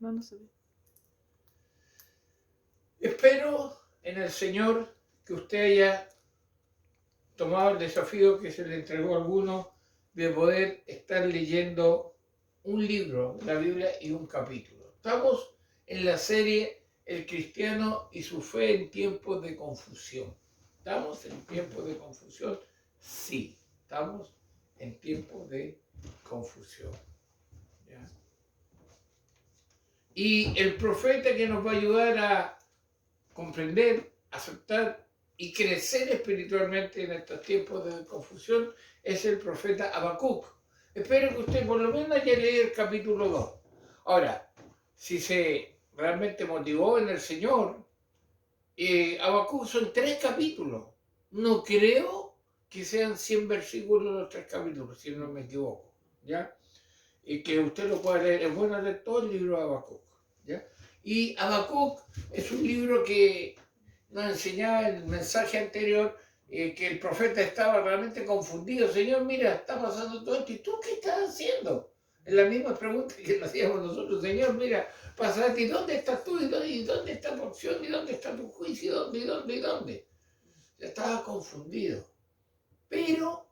No, no sabía. Espero en el Señor que usted haya tomado el desafío que se le entregó a alguno de poder estar leyendo un libro de la Biblia y un capítulo. Estamos en la serie El cristiano y su fe en tiempos de confusión. ¿Estamos en tiempos de confusión? Sí, estamos en tiempos de confusión. ¿Ya? Y el profeta que nos va a ayudar a comprender, aceptar y crecer espiritualmente en estos tiempos de confusión es el profeta Habacuc. Espero que usted por lo menos haya leído el capítulo 2. Ahora, si se realmente motivó en el Señor, Habacuc son 3 capítulos. No creo que sean 100 versículos los 3 capítulos, si no me equivoco. ¿Ya? Y que usted lo pueda leer. Es bueno leer todo el libro de Habacuc. ¿Ya? Y Habacuc es un libro que nos enseñaba el mensaje anterior, que el profeta estaba realmente confundido. Señor, mira, está pasando todo esto, ¿y tú qué estás haciendo? Es la misma pregunta que nos hacíamos nosotros. Señor, mira, pasa esto, ¿y dónde estás tú? ¿Y dónde está tu opción? ¿Y dónde está tu juicio? ¿Y dónde? Ya estaba confundido. Pero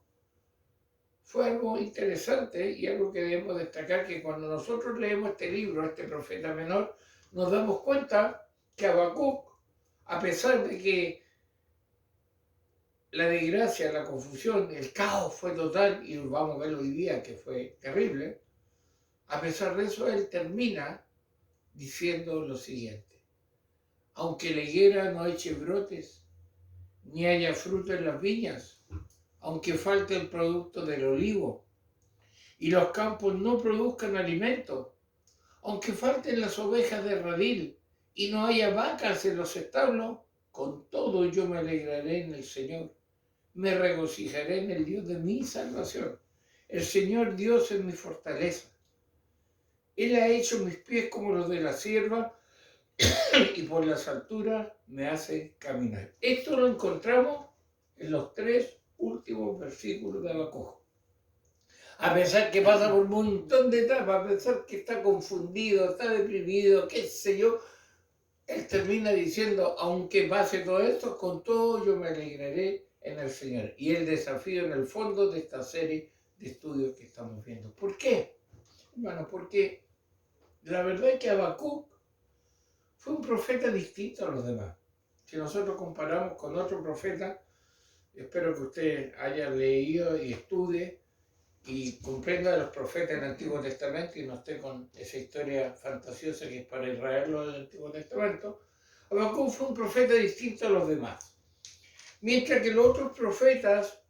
fue algo interesante y algo que debemos destacar, que cuando nosotros leemos este libro, este profeta menor, nos damos cuenta que Habacuc, a pesar de que la desgracia, la confusión, el caos fue total, y vamos a verlo hoy día que fue terrible, a pesar de eso él termina diciendo lo siguiente: aunque la higuera no eche brotes, ni haya fruto en las viñas, aunque falte el producto del olivo, y los campos no produzcan alimento, aunque falten las ovejas de redil y no haya vacas en los establos, con todo yo me alegraré en el Señor, me regocijaré en el Dios de mi salvación. El Señor Dios es mi fortaleza. Él ha hecho mis pies como los de la sierva y por las alturas me hace caminar. Esto lo encontramos en los 3 últimos versículos de Habacuc. A pesar que pasa por un montón de etapas, a pesar que está confundido, está deprimido, qué sé yo, él termina diciendo, aunque pase todo esto, con todo yo me alegraré en el Señor. Y el desafío en el fondo de esta serie de estudios que estamos viendo. ¿Por qué? Bueno, porque la verdad es que Habacuc fue un profeta distinto a los demás. Si nosotros comparamos con otro profeta, espero que usted haya leído y estudie y comprenda a los profetas del Antiguo Testamento y no esté con esa historia fantasiosa que es para Israel lo del Antiguo Testamento. Habacuc fue un profeta distinto a los demás. Mientras que los otros profetas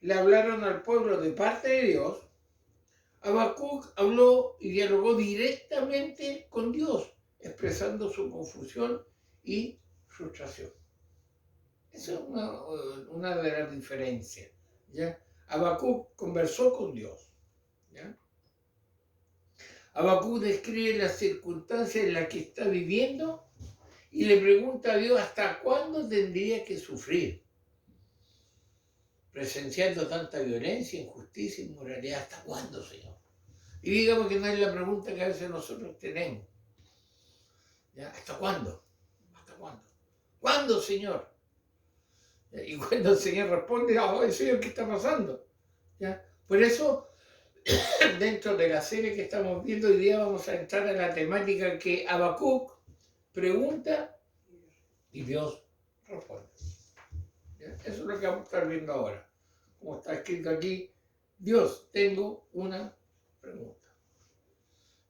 le hablaron al pueblo de parte de Dios, Habacuc habló y dialogó directamente con Dios, expresando su confusión y frustración. Esa es una de las diferencias. ¿Ya? Habacuc conversó con Dios. ¿Ya? Habacuc describe las circunstancias en las que está viviendo y le pregunta a Dios hasta cuándo tendría que sufrir, presenciando tanta violencia, injusticia, inmoralidad. ¿Hasta cuándo, Señor? Y digamos que no es la pregunta que a veces nosotros tenemos. ¿Ya? ¿Hasta cuándo? ¿Hasta cuándo? ¿Cuándo, Señor? Y cuando el Señor responde, oh, Señor, ¿qué está pasando? ¿Ya? Por eso, dentro de la serie que estamos viendo hoy día, vamos a entrar a la temática que Habacuc pregunta y Dios responde. ¿Ya? Eso es lo que vamos a estar viendo ahora. Como está escrito aquí, Dios, tengo una pregunta.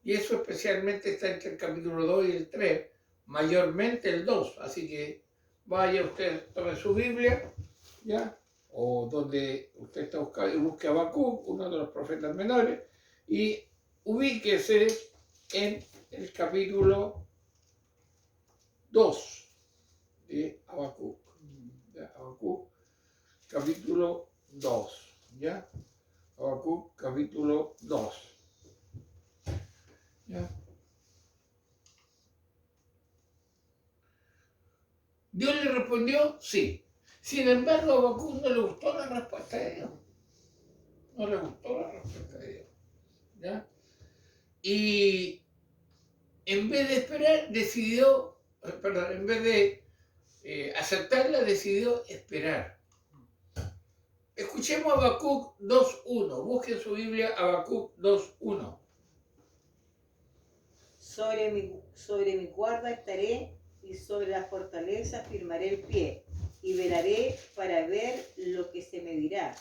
Y eso especialmente está entre el capítulo 2 y el 3, mayormente el 2. Así que vaya usted, tome su Biblia, ¿ya? O donde usted está buscando y busque a Habacuc, uno de los profetas menores, y ubíquese en el capítulo 2 de Habacuc. Habacuc, capítulo 2, ¿ya? Habacuc, capítulo 2. ¿Ya? ¿Dios le respondió? Sí. Sin embargo, a Habacuc no le gustó la respuesta de Dios. No le gustó la respuesta de Dios. ¿Ya? Y en vez de esperar, decidió, perdón, en vez de aceptarla, decidió esperar. Escuchemos Habacuc 2.1. Busquen su Biblia, Habacuc 2.1. Sobre mi guarda estaré y sobre la fortaleza firmaré el pie y velaré para ver lo que se me dirá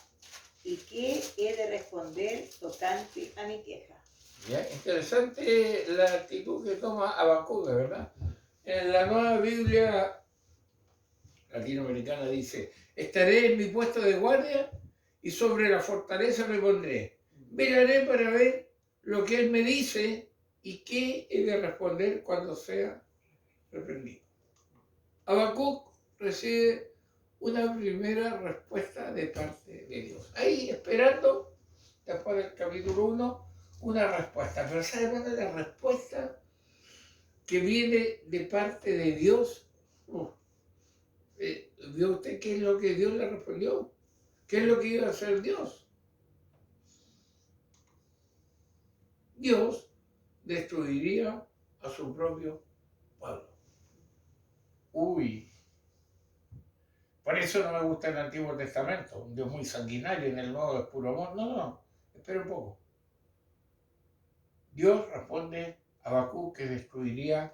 y qué he de responder tocante a mi queja. ¿Ya? Interesante la actitud que toma Habacuc, ¿verdad? En la nueva Biblia latinoamericana dice, estaré en mi puesto de guardia y sobre la fortaleza me pondré. Velaré para ver lo que él me dice y qué he de responder cuando sea reprendido. Habacuc recibe una primera respuesta de parte de Dios. Ahí esperando, después del capítulo 1, una respuesta. Pero ¿sabe cuál es la respuesta que viene de parte de Dios? ¿Vio usted qué es lo que Dios le respondió? ¿Qué es lo que iba a hacer Dios? Dios destruiría a su propio pueblo. Uy. Por eso no me gusta el Antiguo Testamento, un Dios muy sanguinario, en el Nuevo es puro amor. No, espera un poco. Dios responde a Habacuc que destruiría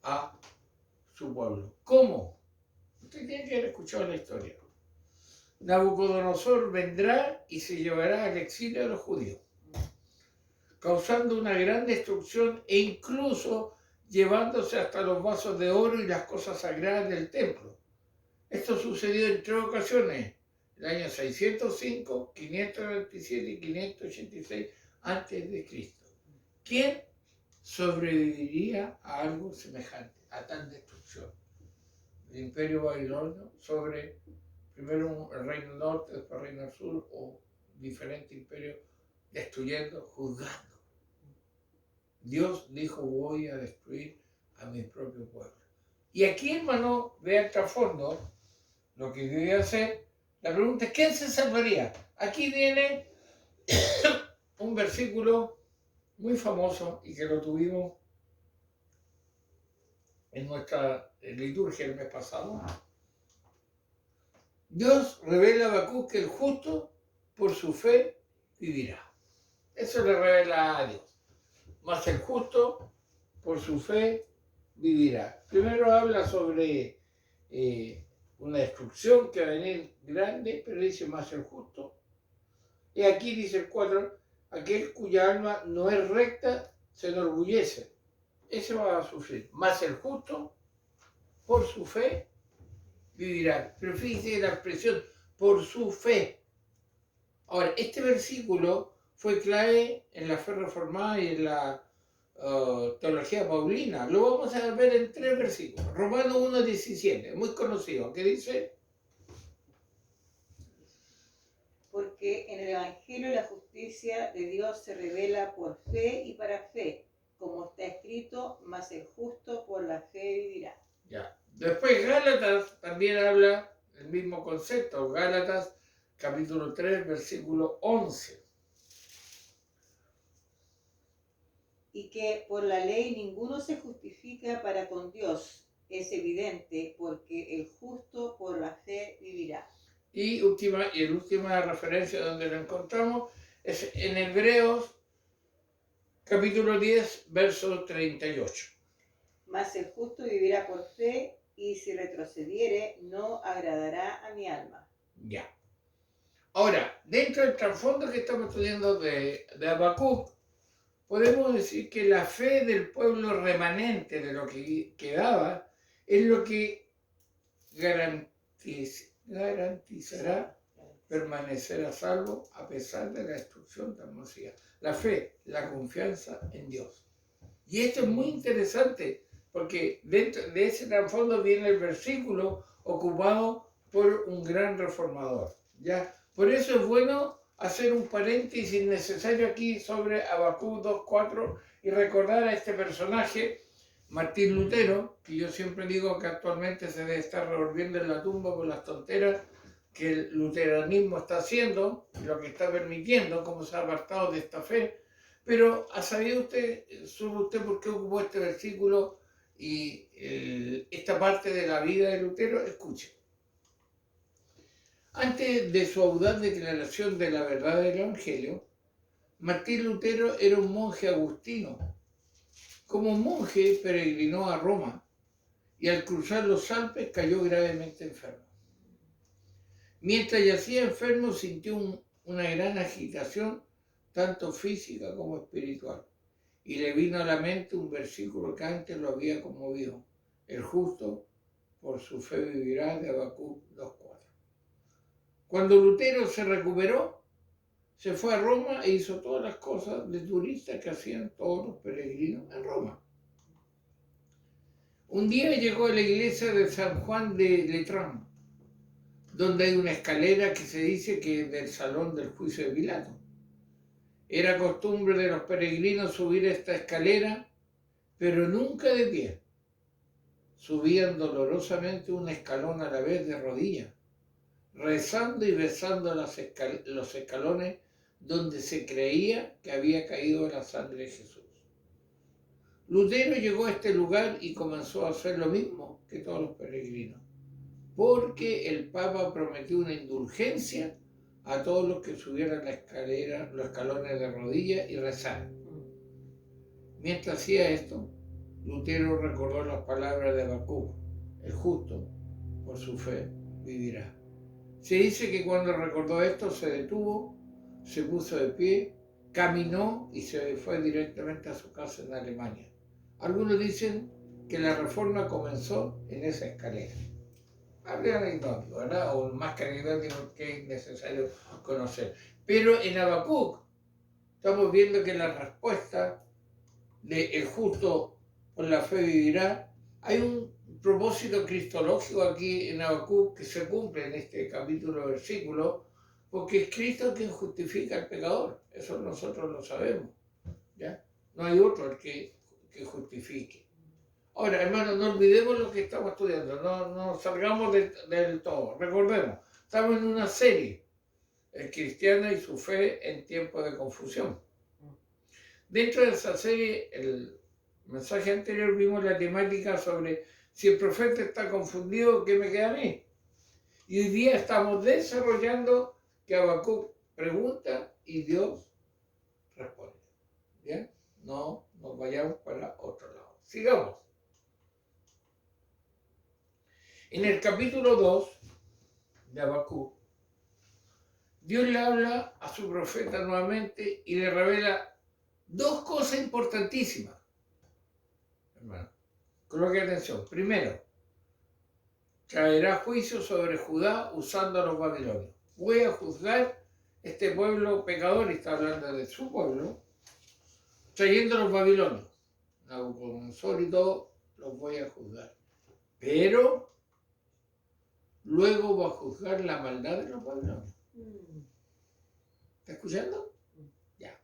a su pueblo. ¿Cómo? Usted tiene que haber escuchado la historia. Nabucodonosor vendrá y se llevará al exilio a los judíos, causando una gran destrucción e incluso llevándose hasta los vasos de oro y las cosas sagradas del templo. Esto sucedió en 3 ocasiones, el año 605, 527 y 586 a.C. ¿Quién sobreviviría a algo semejante, a tal destrucción? El imperio babilonio sobre, primero el reino norte, después el reino sur, o diferentes imperios, destruyendo, juzgando. Dios dijo, voy a destruir a mi propio pueblo. Y aquí, hermano, vea el trasfondo, lo que debe hacer. La pregunta es, ¿quién se salvaría? Aquí viene un versículo muy famoso y que lo tuvimos en nuestra liturgia el mes pasado. Dios revela a Habacuc que el justo por su fe vivirá. Eso le revela a Dios. Mas el justo por su fe vivirá. Primero habla sobre una destrucción que va a venir grande, pero dice más el justo. Y aquí dice el 4, aquel cuya alma no es recta se enorgullece. Ese va a sufrir. Más el justo por su fe vivirá. Pero fíjese la expresión, por su fe. Ahora, este versículo fue clave en la fe reformada y en la teología paulina. Lo vamos a ver en 3 versículos. Romanos 1:17, muy conocido, que dice: porque en el Evangelio la justicia de Dios se revela por fe y para fe, como está escrito, mas el justo por la fe vivirá. Ya. Después Gálatas también habla el mismo concepto. Gálatas capítulo 3, versículo 11. Y que por la ley ninguno se justifica para con Dios, es evidente, porque el justo por la fe vivirá. Y la última referencia donde lo encontramos es en Hebreos capítulo 10, verso 38. Mas el justo vivirá por fe, y si retrocediere, no agradará a mi alma. Ya. Ahora, dentro del trasfondo que estamos estudiando de Habacuc, podemos decir que la fe del pueblo remanente, de lo que quedaba, es lo que garantizará permanecer a salvo a pesar de la destrucción tan masiva. La fe, la confianza en Dios. Y esto es muy interesante, porque dentro de ese trasfondo viene el versículo ocupado por un gran reformador. ¿Ya? Por eso es bueno hacer un paréntesis necesario aquí sobre Habacuc 2.4 y recordar a este personaje, Martín Lutero, que yo siempre digo que actualmente se debe estar revolviendo en la tumba por las tonteras que el luteranismo está haciendo, lo que está permitiendo, cómo se ha apartado de esta fe. Pero ¿ha sabido usted, sobre usted por qué ocupó este versículo y esta parte de la vida de Lutero? Escuche. Antes de su audaz declaración de la verdad del Evangelio, Martín Lutero era un monje agustino. Como monje peregrinó a Roma y al cruzar los Alpes cayó gravemente enfermo. Mientras yacía enfermo sintió una gran agitación, tanto física como espiritual, y le vino a la mente un versículo que antes lo había conmovido: el justo por su fe vivirá, de Habacuc 2:4. Cuando Lutero se recuperó, se fue a Roma e hizo todas las cosas de turista que hacían todos los peregrinos en Roma. Un día llegó a la iglesia de San Juan de Letrán, donde hay una escalera que se dice que es del salón del juicio de Pilato. Era costumbre de los peregrinos subir esta escalera, pero nunca de pie. Subían dolorosamente un escalón a la vez de rodillas, rezando y besando los escalones donde se creía que había caído la sangre de Jesús. Lutero llegó a este lugar y comenzó a hacer lo mismo que todos los peregrinos, porque el Papa prometió una indulgencia a todos los que subieran la escalera, los escalones de rodillas y rezaran. Mientras hacía esto, Lutero recordó las palabras de Habacuc: el justo por su fe vivirá. Se dice que cuando recordó esto se detuvo, se puso de pie, caminó y se fue directamente a su casa en Alemania. Algunos dicen que la reforma comenzó en esa escalera. Habría anecdótico, ¿verdad? O más que anecdótico, que es necesario conocer. Pero en Habacuc estamos viendo que la respuesta de el justo por la fe vivirá, hay un propósito cristológico aquí en Habacuc que se cumple en este capítulo versículo, porque es Cristo quien justifica al pecador. Eso nosotros lo sabemos, ¿ya? No hay otro el que justifique. Ahora, hermanos, no olvidemos lo que estamos estudiando, no salgamos del todo. Recordemos, estamos en una serie, el cristiano y su fe en tiempos de confusión. Dentro de esa serie, el mensaje anterior vimos la temática sobre si el profeta está confundido, ¿qué me queda a mí? Y hoy día estamos desarrollando que Habacuc pregunta y Dios responde. ¿Bien? No nos vayamos para otro lado. Sigamos. En el capítulo 2 de Habacuc, Dios le habla a su profeta nuevamente y le revela dos cosas importantísimas. Hermano, coloque atención. Primero, traerá juicio sobre Judá usando a los babilonios. Voy a juzgar este pueblo pecador, y está hablando de su pueblo, trayendo a los babilonios. Nabucodonosor y todo, los voy a juzgar. Pero luego va a juzgar la maldad de los babilonios. ¿Está escuchando? Ya.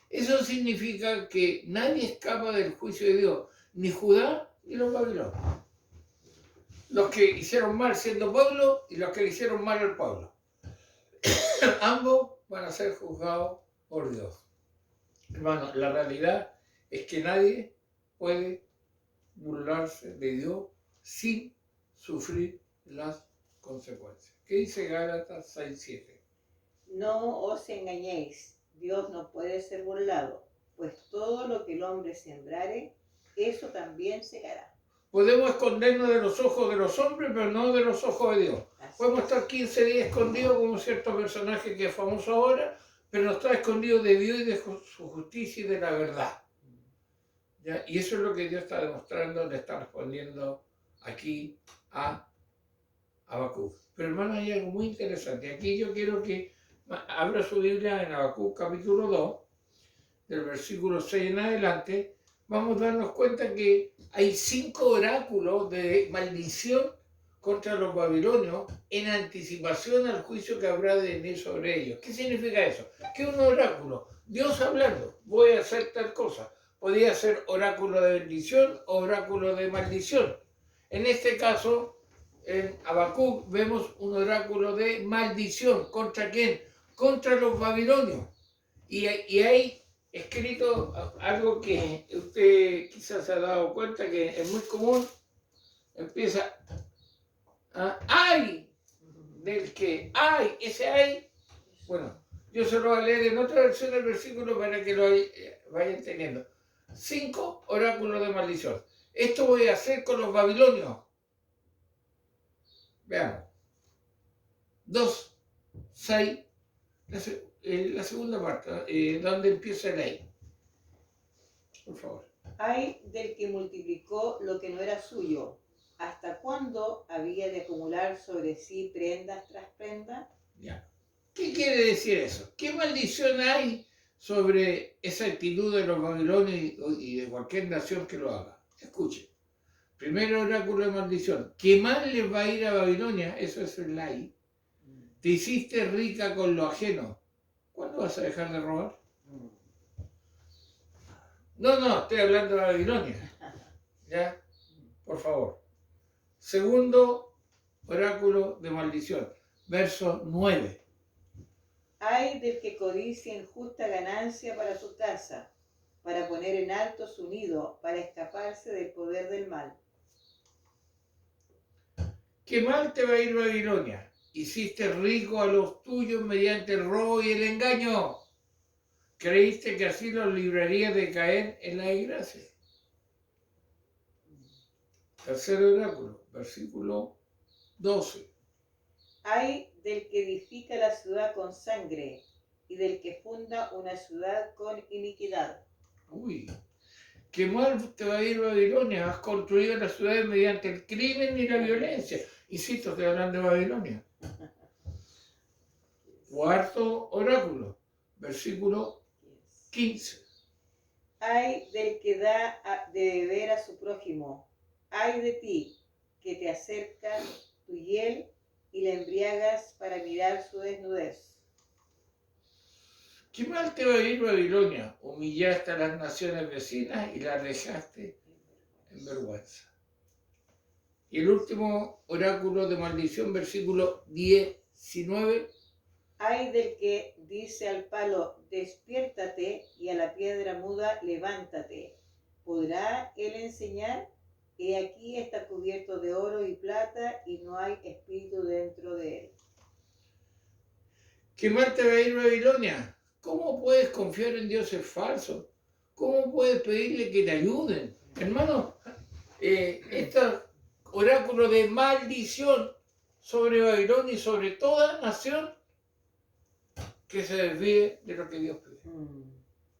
Eso significa que nadie escapa del juicio de Dios, ni Judá ni los babilonios. Los que hicieron mal siendo pueblo y los que le hicieron mal al pueblo. Ambos van a ser juzgados por Dios. Hermano, la realidad es que nadie puede burlarse de Dios sin sufrir las consecuencias. ¿Qué dice Gálatas 6:7? No os engañéis, Dios no puede ser burlado, pues todo lo que el hombre sembrare, eso también segará. Podemos escondernos de los ojos de los hombres, pero no de los ojos de Dios. Podemos estar 15 días escondidos como cierto personaje que es famoso ahora, pero no está escondido de Dios y de su justicia y de la verdad. ¿Ya? Y eso es lo que Dios está demostrando, le está respondiendo aquí a Habacuc. Pero hermano, hay algo muy interesante. Aquí yo quiero que abra su Biblia en Habacuc capítulo 2, del versículo 6 en adelante. Vamos a darnos cuenta que hay 5 oráculos de maldición contra los babilonios en anticipación al juicio que habrá de venir sobre ellos. ¿Qué significa eso? Que un oráculo, Dios hablando, voy a hacer tal cosa. Podría ser oráculo de bendición o oráculo de maldición. En este caso, en Habacuc vemos un oráculo de maldición. ¿Contra quién? Contra los babilonios. Y hay escrito algo que usted quizás se ha dado cuenta que es muy común. Empieza ay, del que hay, ese hay. Bueno, yo se lo voy a leer en otra versión del versículo para que lo vayan teniendo. 5 oráculos de maldición. Esto voy a hacer con los babilonios. Veamos. 2, 6, la segunda parte, donde empieza el ahí. Por favor. Hay del que multiplicó lo que no era suyo. ¿Hasta cuándo había de acumular sobre sí prendas tras prendas? Ya. ¿Qué quiere decir eso? ¿Qué maldición hay sobre esa actitud de los babilonios y de cualquier nación que lo haga? Escuche. Primero oráculo de maldición. ¿Qué mal les va a ir a Babilonia? Eso es el ahí. Te hiciste rica con lo ajeno. ¿Cuándo vas a dejar de robar? No, estoy hablando de Babilonia. ¿Ya? Por favor. Segundo oráculo de maldición. Verso 9. Hay del que codicia injusta ganancia para su casa, para poner en alto su nido, para escaparse del poder del mal. ¿Qué mal te va a ir Babilonia? Hiciste rico a los tuyos mediante el robo y el engaño. ¿Creíste que así los librarías de caer en la desgracia? Tercer oráculo, versículo 12. Hay del que edifica la ciudad con sangre y del que funda una ciudad con iniquidad. Uy, qué mal te va a ir Babilonia. Has construido la ciudad mediante el crimen y la violencia. Insisto, estoy hablando de Babilonia. Cuarto oráculo, versículo 15. Hay del que da de beber a su prójimo. Ay de ti, que te acerca tu hiel y la embriagas para mirar su desnudez. ¿Qué mal te va a ir Babilonia? Humillaste a las naciones vecinas y las dejaste en vergüenza. Y el último oráculo de maldición, versículo 19. Ay del que dice al palo, despiértate, y a la piedra muda, levántate. ¿Podrá él enseñar? He aquí está cubierto de oro y plata, y no hay espíritu dentro de él. ¿Qué mal te va a ir Babilonia? ¿Cómo puedes confiar en dioses falsos? ¿Cómo puedes pedirle que te ayuden? Hermano, este oráculo de maldición sobre Babilonia y sobre toda nación que se desvíe de lo que Dios pide.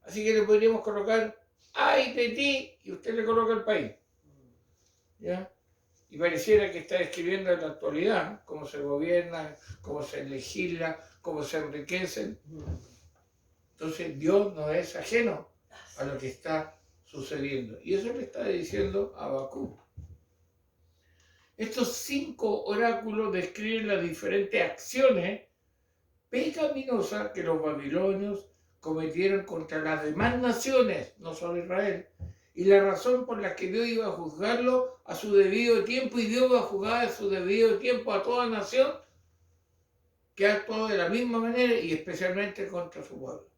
Así que le podríamos colocar, ay de ti, y usted le coloca el país. ¿Ya? Y pareciera que está describiendo la actualidad, cómo se gobierna, cómo se legisla, cómo se enriquecen. Entonces Dios no es ajeno a lo que está sucediendo. Y eso le está diciendo a Habacuc. Estos 5 oráculos describen las diferentes acciones pecaminosas que los babilonios cometieron contra las demás naciones, no solo Israel, y la razón por la que Dios iba a juzgarlo a su debido tiempo, y Dios va a juzgar a su debido tiempo a toda nación que ha actuado de la misma manera y especialmente contra su pueblo.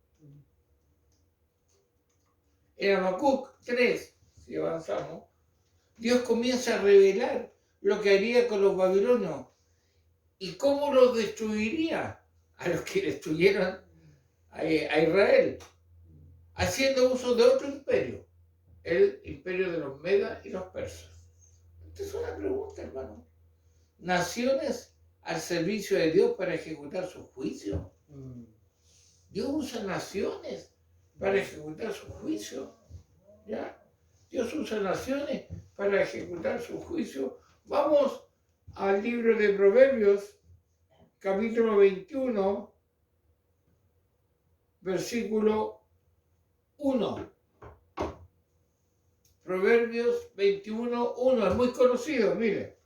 En Habacuc 3, si avanzamos, Dios comienza a revelar lo que haría con los babilonios y cómo los destruiría a los que destruyeron a Israel, haciendo uso de otro imperio, el imperio de los medas y los persas. Esta es una pregunta, hermano. ¿Naciones al servicio de Dios para ejecutar su juicio? Dios usa naciones para ejecutar su juicio. ¿Ya? Dios usa naciones para ejecutar su juicio. Vamos al libro de Proverbios, capítulo 21, versículo 1. Proverbios 21, 1. Es muy conocido, mire.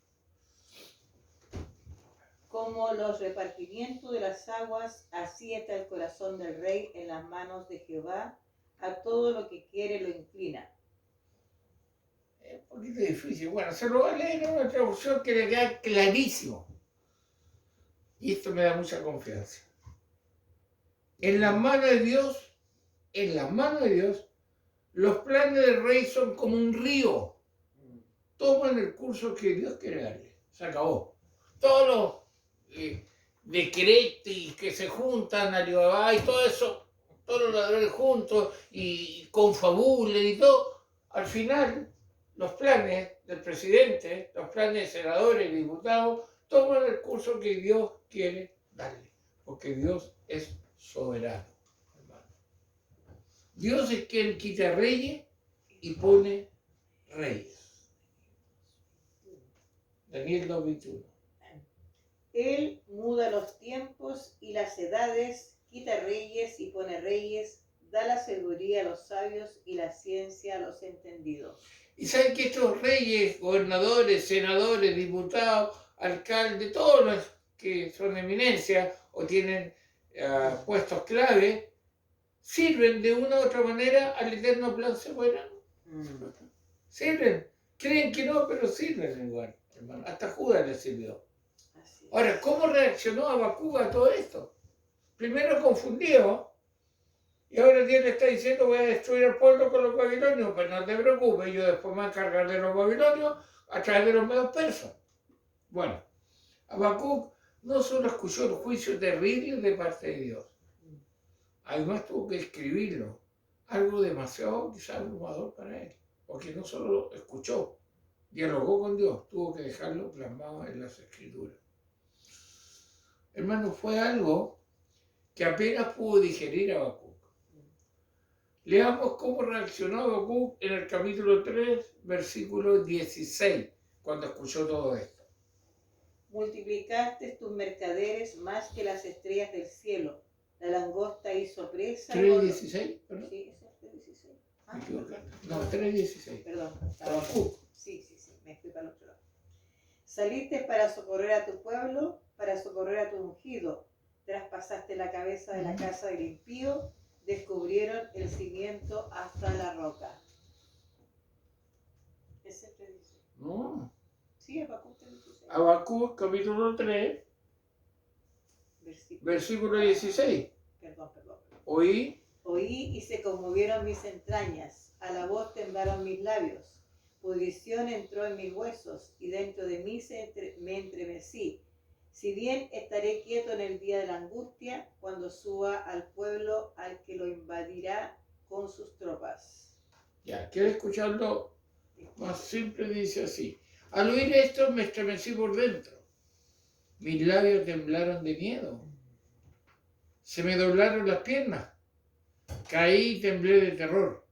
Como los repartimientos de las aguas, así está el corazón del rey en las manos de Jehová, a todo lo que quiere lo inclina. Es un poquito difícil. Bueno, se lo voy a leer en una traducción que le queda clarísimo. Y esto me da mucha confianza. En las manos de Dios en las manos de Dios, los planes del rey son como un río. Toman el curso que Dios quiere darle. Se acabó. Todos los decretos que se juntan, Alibaba y todo eso, todos los ladrones juntos y confabulen y todo, al final los planes del presidente, los planes de senadores y diputados, toman el curso que Dios quiere darle, porque Dios es soberano, hermano. Dios es quien quita reyes y pone reyes. Daniel 2:21. Él muda los tiempos y las edades, quita reyes y pone reyes, da la sabiduría a los sabios y la ciencia a los entendidos. Y saben que estos reyes, gobernadores, senadores, diputados, alcaldes, todos los que son eminencia o tienen puestos clave, sirven de una u otra manera al eterno plan soberano. Sirven. Creen que no, pero sirven igual, hermano. Hasta Judas le sirvió. Ahora, ¿cómo reaccionó Habacuc a todo esto? Primero confundido, y ahora Dios le está diciendo: voy a destruir al pueblo con los babilonios. Pues no te preocupes, yo después me encargaré de los babilonios a través de los medios persas. Bueno, Habacuc no solo escuchó el juicio terrible de parte de Dios, además tuvo que escribirlo, algo demasiado quizás abrumador para él, porque no solo lo escuchó, dialogó con Dios, tuvo que dejarlo plasmado en las escrituras. Hermano, fue algo que apenas pudo digerir Habacuc. Leamos cómo reaccionó Habacuc en el capítulo 3, versículo 16, cuando escuchó todo esto. Multiplicaste tus mercaderes más que las estrellas del cielo. La langosta hizo presa. ¿3:16? ¿Perdón? Sí, ese es 3:16. Me equivocaste. No, 3:16. Perdón. Habacuc. Sí, me fui para el otro lado. Saliste para socorrer a tu pueblo, para socorrer a tu ungido. Traspasaste la cabeza de la casa del impío, descubrieron el cimiento hasta la roca. Ese 3:16. No. Sí, Habacuc 3:16. Habacuc, capítulo 3, versículo 16. Perdón. Oí y se conmovieron mis entrañas, a la voz temblaron mis labios. Pudrición entró en mis huesos, y dentro de mí me entremecí. Si bien estaré quieto en el día de la angustia, cuando suba al pueblo al que lo invadirá con sus tropas. Ya, quiero escucharlo más simple, dice así. Al oír esto me estremecí por dentro. Mis labios temblaron de miedo. Se me doblaron las piernas. Caí y temblé de terror.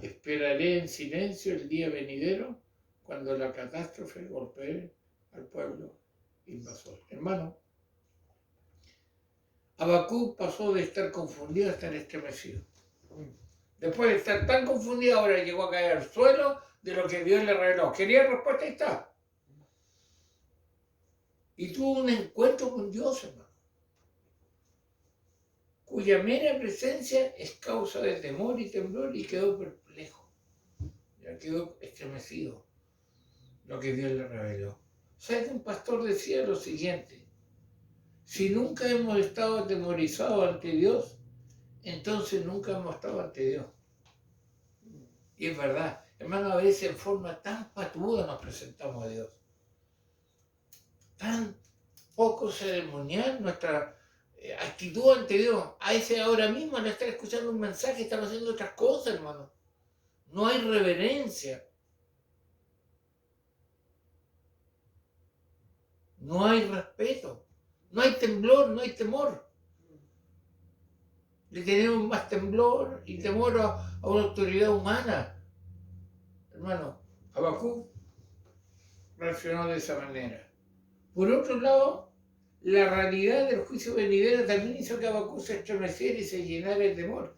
Esperaré en silencio el día venidero, cuando la catástrofe golpee al pueblo invasor. Hermano, Habacuc pasó de estar confundido a estar estremecido. Después de estar tan confundido, ahora llegó a caer al suelo de lo que Dios le reveló. Quería respuesta, ahí está. Y tuvo un encuentro con Dios, hermano, cuya mera presencia es causa de temor y temblor, y quedó perplejo. Ya quedó estremecido lo que Dios le reveló. ¿Sabes? Un pastor decía lo siguiente: si nunca hemos estado atemorizados ante Dios, entonces nunca hemos estado ante Dios. Y es verdad, hermano, a veces en forma tan patuda nos presentamos a Dios, tan poco ceremonial nuestra actitud ante Dios. A veces ahora mismo, al estar escuchando un mensaje, estamos haciendo otras cosas, hermano. No hay reverencia. No hay respeto. No hay temblor, no hay temor. Le tenemos más temblor y temor a una autoridad humana. Hermano, Habacuc reaccionó de esa manera. Por otro lado, la realidad del juicio venidero también hizo que Habacuc se estremeciera y se llenara de temor.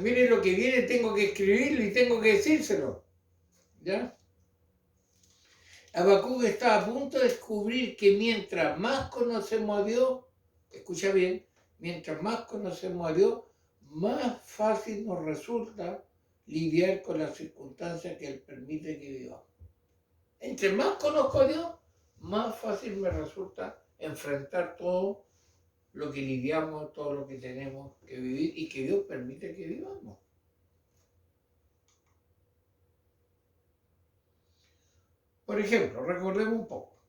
Miren lo que viene, tengo que escribirlo y tengo que decírselo. ¿Ya? Habacuc está a punto de descubrir que mientras más conocemos a Dios, escucha bien, mientras más conocemos a Dios, más fácil nos resulta lidiar con las circunstancias que Él permite que vivamos. Entre más conozco a Dios, más fácil me resulta enfrentar todo lo que lidiamos, todo lo que tenemos que vivir y que Dios permite que vivamos. Por ejemplo, recordemos un poco.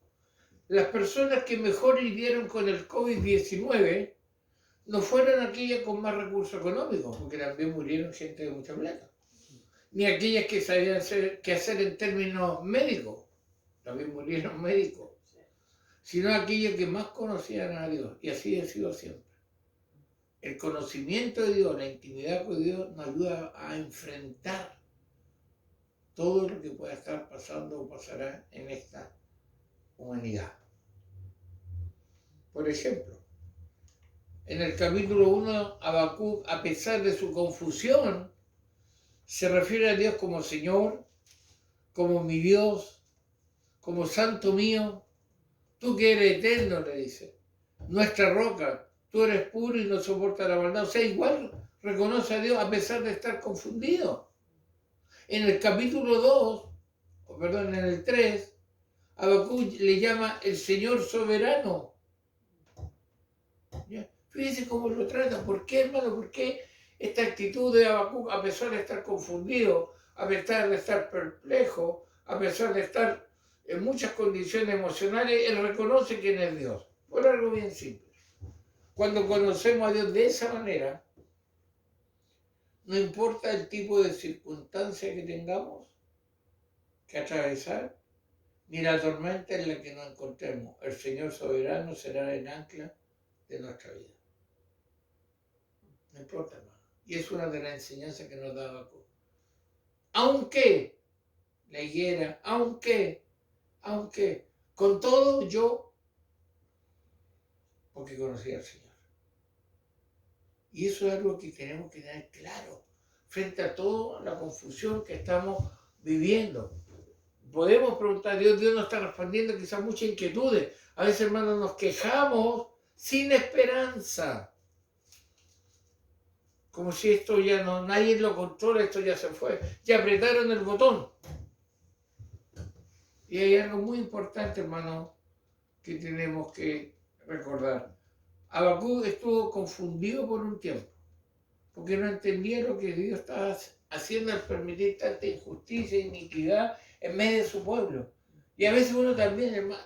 Las personas que mejor lidiaron con el COVID-19 no fueron aquellas con más recursos económicos, porque también murieron gente de mucha plata. Ni aquellas que sabían qué hacer en términos médicos, también murieron médicos. Sino aquellos que más conocían a Dios, y así ha sido siempre. El conocimiento de Dios, la intimidad con Dios, nos ayuda a enfrentar todo lo que pueda estar pasando o pasará en esta humanidad. Por ejemplo, en el capítulo 1, Habacuc, a pesar de su confusión, se refiere a Dios como Señor, como mi Dios, como Santo mío. Tú que eres eterno, le dice, nuestra roca, tú eres puro y no soportas la maldad. O sea, igual reconoce a Dios a pesar de estar confundido. En el capítulo 2, en el 3, Habacuc le llama el Señor soberano. ¿Ya? Fíjense cómo lo trata. ¿Por qué, hermano? ¿Por qué esta actitud de Habacuc, a pesar de estar confundido, a pesar de estar perplejo, a pesar de estar en muchas condiciones emocionales, él reconoce quién es Dios? Por algo bien simple. Cuando conocemos a Dios de esa manera, no importa el tipo de circunstancia que tengamos que atravesar, ni la tormenta en la que nos encontremos, el Señor soberano será el ancla de nuestra vida. No importa, hermano. Y es una de las enseñanzas que nos da Habacuc. Aunque la higuera, aunque, con todo yo, porque conocí al Señor. Y eso es algo que tenemos que tener claro frente a toda la confusión que estamos viviendo. Podemos preguntar a Dios, Dios nos está respondiendo quizás muchas inquietudes. A veces, hermanos, nos quejamos sin esperanza. Como si esto ya no, nadie lo controla, esto ya se fue. Ya apretaron el botón. Y hay algo muy importante, hermano, que tenemos que recordar. Habacuc estuvo confundido por un tiempo, porque no entendía lo que Dios estaba haciendo al permitir tanta injusticia e iniquidad en medio de su pueblo. Y a veces uno también, hermano,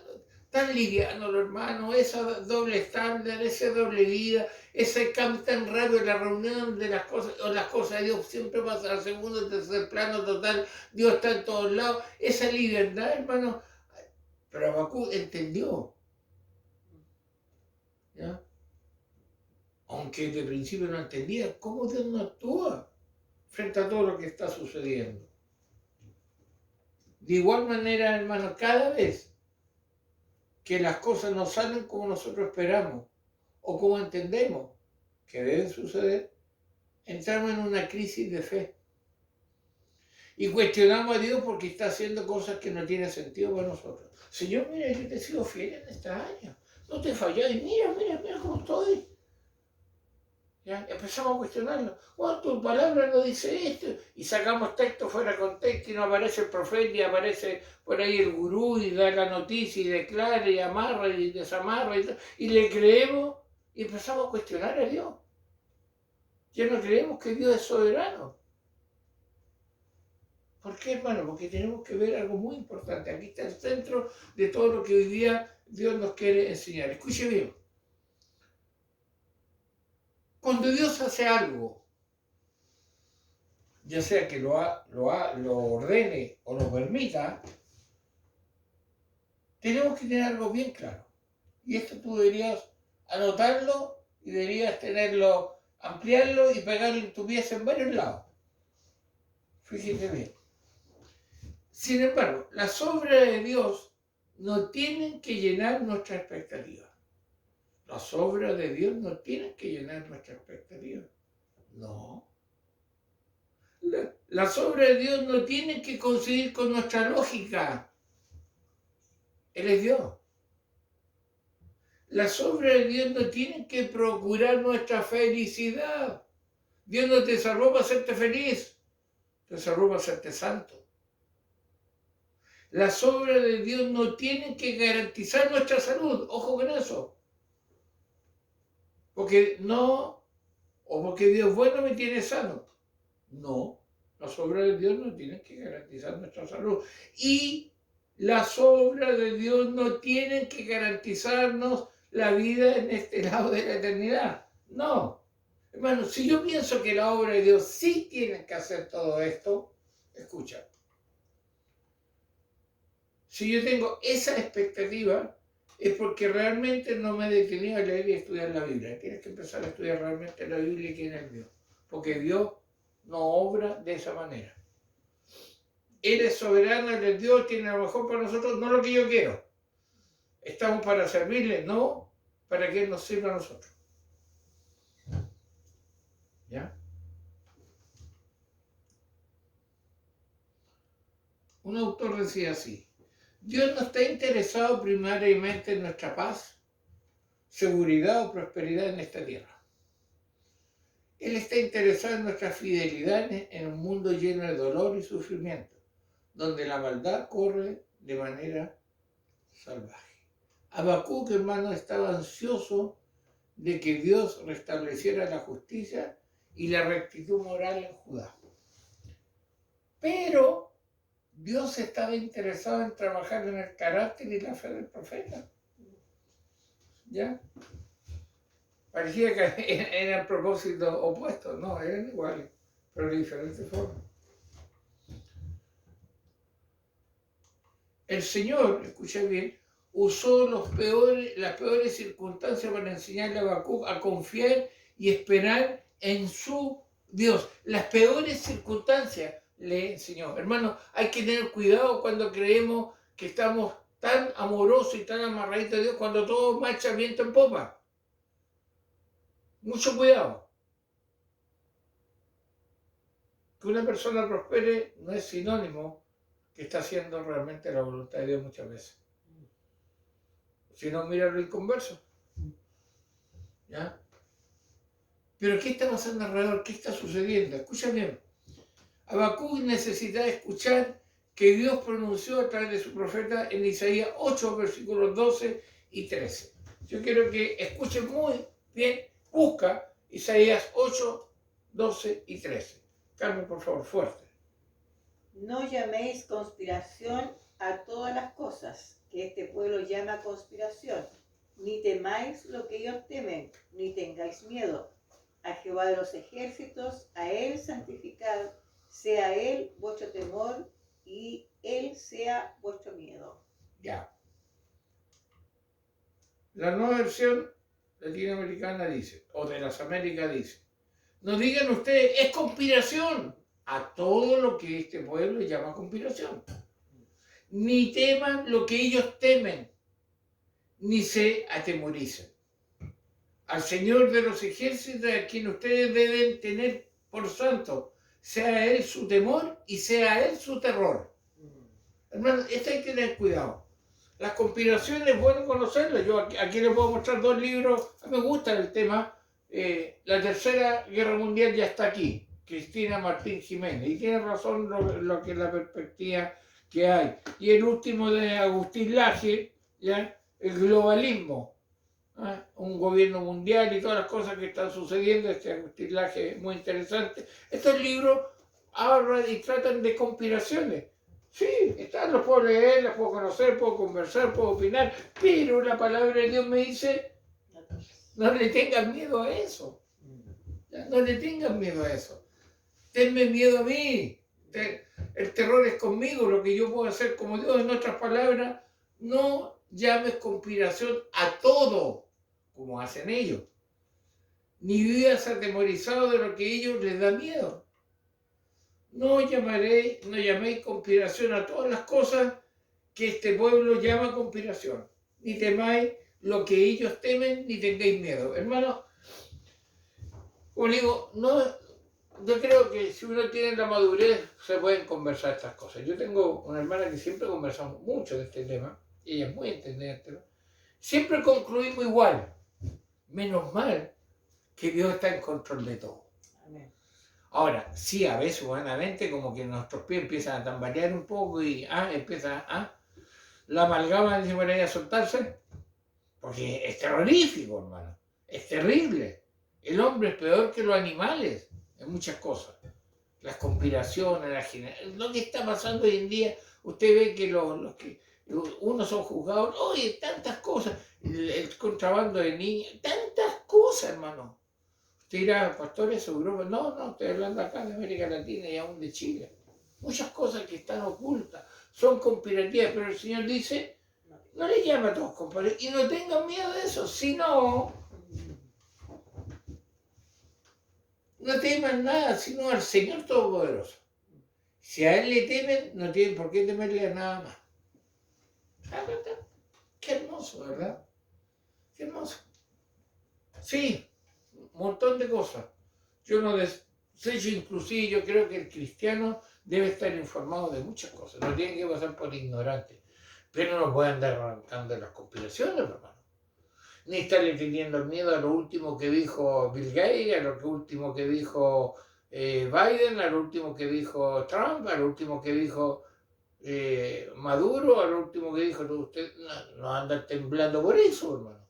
tan liviano, hermano, esa doble estándar, esa doble vida, ese cambio tan raro en la reunión de las cosas, o las cosas de Dios siempre pasa al segundo, tercer plano total, Dios está en todos lados, esa libertad, hermano. Pero Habacuc entendió, ¿ya? Aunque de principio no entendía cómo Dios no actúa frente a todo lo que está sucediendo. De igual manera, hermano, cada vez que las cosas no salen como nosotros esperamos o como entendemos que deben suceder, entramos en una crisis de fe. Y cuestionamos a Dios porque está haciendo cosas que no tienen sentido para nosotros. Señor, mira, yo te he sido fiel en este año. No te he fallado y mira cómo estoy. ¿Ya? Empezamos a cuestionarlo. Bueno, tu palabra no dice esto. Y sacamos texto fuera de contexto y no aparece el profeta y aparece por ahí el gurú y da la noticia y declara y amarra y desamarra y le creemos y empezamos a cuestionar a Dios. Ya no creemos que Dios es soberano. ¿Por qué, hermano? Porque tenemos que ver algo muy importante. Aquí está el centro de todo lo que hoy día Dios nos quiere enseñar. Escuche bien. Cuando Dios hace algo, ya sea que lo ordene o lo permita, tenemos que tener algo bien claro. Y esto tú deberías anotarlo y deberías tenerlo, ampliarlo y pegarlo en tu pieza en varios lados. Fíjate bien. Sin embargo, las obras de Dios no tienen que llenar nuestra expectativa. Las obras de Dios no tienen que llenar nuestra expectativa. No. Las obras de Dios no tienen que coincidir con nuestra lógica. Él es Dios. Las obras de Dios no tienen que procurar nuestra felicidad. Dios no te salvó para hacerte feliz, te salvó para hacerte santo. Las obras de Dios no tienen que garantizar nuestra salud. Ojo con eso. Porque no, o porque Dios bueno me tiene sano. No, las obras de Dios no tienen que garantizar nuestra salud. Y las obras de Dios no tienen que garantizarnos la vida en este lado de la eternidad. No. Hermano, si yo pienso que la obra de Dios sí tiene que hacer todo esto, escucha. Si yo tengo esa expectativa, es porque realmente no me he detenido a leer y estudiar la Biblia. Tienes que empezar a estudiar realmente la Biblia y quién es Dios. Porque Dios no obra de esa manera. Él es soberano, Él es Dios, tiene lo mejor para nosotros, no lo que yo quiero. Estamos para servirle, no para que Él nos sirva a nosotros. ¿Ya? Un autor decía así: Dios no está interesado primariamente en nuestra paz, seguridad o prosperidad en esta tierra. Él está interesado en nuestra fidelidad en un mundo lleno de dolor y sufrimiento, donde la maldad corre de manera salvaje. Habacuc, hermano, estaba ansioso de que Dios restableciera la justicia y la rectitud moral en Judá. Pero Dios estaba interesado en trabajar en el carácter y la fe del profeta. ¿Ya? Parecía que eran propósitos opuestos, no, eran iguales, pero de diferentes formas. El Señor, escucha bien, usó las peores circunstancias para enseñarle a Habacuc a confiar y esperar en su Dios. Las peores circunstancias le enseñó. Hermano, hay que tener cuidado cuando creemos que estamos tan amorosos y tan amarraditos a Dios cuando todo marcha viento en popa. Mucho cuidado. Que una persona prospere no es sinónimo que está haciendo realmente la voluntad de Dios muchas veces. Si no, mira lo inconverso. ¿Ya? Pero ¿qué está pasando alrededor? ¿Qué está sucediendo? Escucha bien. Habacuc necesita escuchar que Dios pronunció a través de su profeta en Isaías 8, versículos 12 y 13. Yo quiero que escuchen muy bien. Busca Isaías 8, 12 y 13. Carmen, por favor, fuerte. No llaméis conspiración a todas las cosas que este pueblo llama conspiración, ni temáis lo que ellos temen, ni tengáis miedo. A Jehová de los ejércitos, a Él santificad, sea Él vuestro temor y Él sea vuestro miedo. Ya. La nueva versión latinoamericana dice, o de las Américas dice, no digan ustedes, es conspiración a todo lo que este pueblo llama conspiración. Ni teman lo que ellos temen, ni se atemoricen. Al Señor de los ejércitos, a quien ustedes deben tener por santo, sea Él su temor y sea Él su terror. Hermano, esto hay que tener cuidado. Las conspiraciones es bueno conocerlas. Yo aquí les puedo mostrar 2 libros. A mí me gusta el tema. La Tercera Guerra Mundial ya está aquí. Cristina Martín Jiménez. Y tiene razón lo que es la perspectiva que hay. Y el último de Agustín Laje, ¿ya? El globalismo. ¿Ah? Un gobierno mundial y todas las cosas que están sucediendo. Este Agustín Laje es muy interesante. Estos libros hablan y tratan de conspiraciones. Sí, los puedo leer, las puedo conocer, puedo conversar, puedo opinar, pero la palabra de Dios me dice, no le tengan miedo a eso. No le tengan miedo a eso. Tenme miedo a mí. El terror es conmigo, lo que yo puedo hacer como Dios. En otras palabras, no llames conspiración a todo, como hacen ellos. Ni vivas atemorizado de lo que a ellos les da miedo. No llaméis conspiración a todas las cosas que este pueblo llama conspiración. Ni temáis lo que ellos temen, ni tengáis miedo. Hermano, como digo, yo creo que si uno tiene la madurez, se pueden conversar estas cosas. Yo tengo una hermana que siempre conversamos mucho de este tema, y ella es muy entendida. Siempre concluimos igual. Menos mal que Dios está en control de todo. Amén. Ahora, sí, a veces humanamente como que nuestros pies empiezan a tambalear un poco y la amalgama dice por ahí a soltarse, porque es terrorífico, hermano. Es terrible. El hombre es peor que los animales en muchas cosas. Las conspiraciones, lo que está pasando hoy en día, usted ve que los que unos son juzgados, oye, tantas cosas, el contrabando de niños, tantas cosas, hermano. Usted dirá, pastores, Europa, no, estoy hablando acá de América Latina y aún de Chile. Muchas cosas que están ocultas, son conspirativas, pero el Señor dice, no le llame a todos compadres y no tengan miedo de eso, sino no teman nada, sino al Señor Todopoderoso. Si a Él le temen, no tienen por qué temerle a nada más. Qué hermoso, ¿verdad? Qué hermoso. Sí, un montón de cosas. Yo no desecho, inclusive yo creo que el cristiano debe estar informado de muchas cosas, no tiene que pasar por ignorante, pero no puede andar arrancando las conspiraciones, hermano. Ni estarle teniendo el miedo a lo último que dijo Bill Gates, a lo último que dijo Biden, a lo último que dijo Trump, a lo último que dijo Maduro, a lo último que dijo usted. No anda temblando por eso, hermano.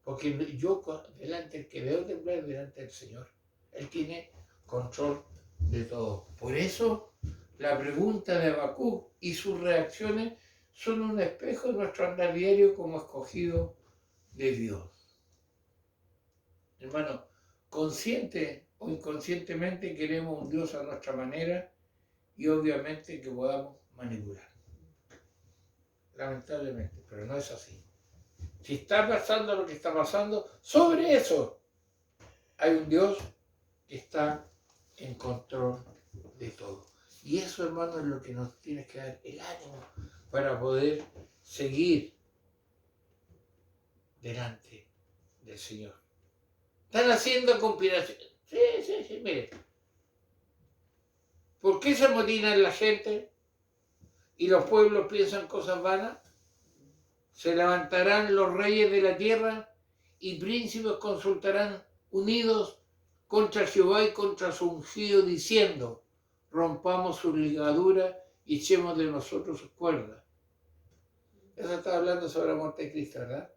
Porque yo, delante del que debo temblar, delante del Señor. Él tiene control de todo. Por eso, la pregunta de Habacuc y sus reacciones son un espejo de nuestro andar diario como escogido de Dios. Hermano, consciente o inconscientemente queremos un Dios a nuestra manera y obviamente que podamos manipular. Lamentablemente, pero no es así. Si está pasando lo que está pasando, sobre eso hay un Dios que está en control de todo. Y eso, hermano, es lo que nos tiene que dar el ánimo para poder seguir delante del Señor. Están haciendo conspiraciones. Sí, mire. ¿Por qué se amotinan la gente y los pueblos piensan cosas vanas? Se levantarán los reyes de la tierra y príncipes consultarán unidos contra Jehová y contra su ungido, diciendo, rompamos sus ligaduras y echemos de nosotros sus cuerdas. Eso está hablando sobre la muerte de Cristo, ¿verdad?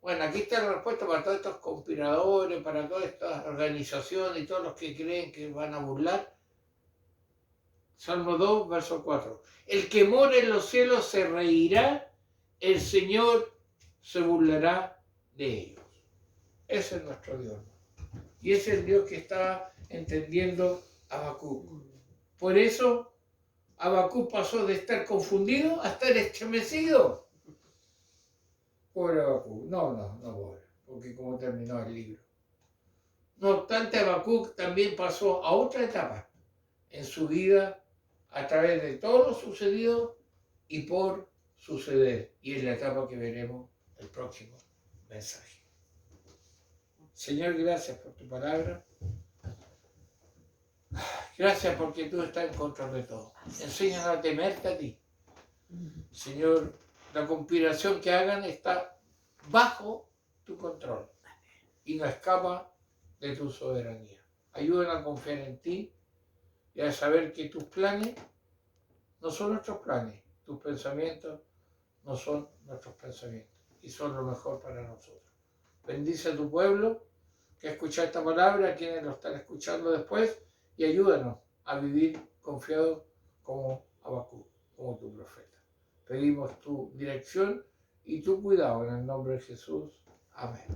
Bueno, aquí está la respuesta para todos estos conspiradores, para todas estas organizaciones y todos los que creen que van a burlar. Salmo 2, verso 4. El que mora en los cielos se reirá, el Señor se burlará de ellos. Ese es nuestro Dios. Y ese es el Dios que está entendiendo Habacuc. Por eso Habacuc pasó de estar confundido a estar estremecido. Pobre Habacuc. No, pobre. Porque como terminó el libro. No obstante, Habacuc también pasó a otra etapa en su vida a través de todo lo sucedido y por suceder. Y es la etapa que veremos el próximo mensaje. Señor, gracias por tu palabra. Gracias porque tú estás en control de todo. Enséñanos a temerte a ti. Señor, la conspiración que hagan está bajo tu control y no escapa de tu soberanía. Ayúdanos a confiar en ti y a saber que tus planes no son nuestros planes, tus pensamientos no son nuestros pensamientos y son lo mejor para nosotros. Bendice a tu pueblo que escucha esta palabra, a quienes lo están escuchando después, y ayúdanos a vivir confiados como Habacuc, como tu profeta. Pedimos tu dirección y tu cuidado en el nombre de Jesús. Amén.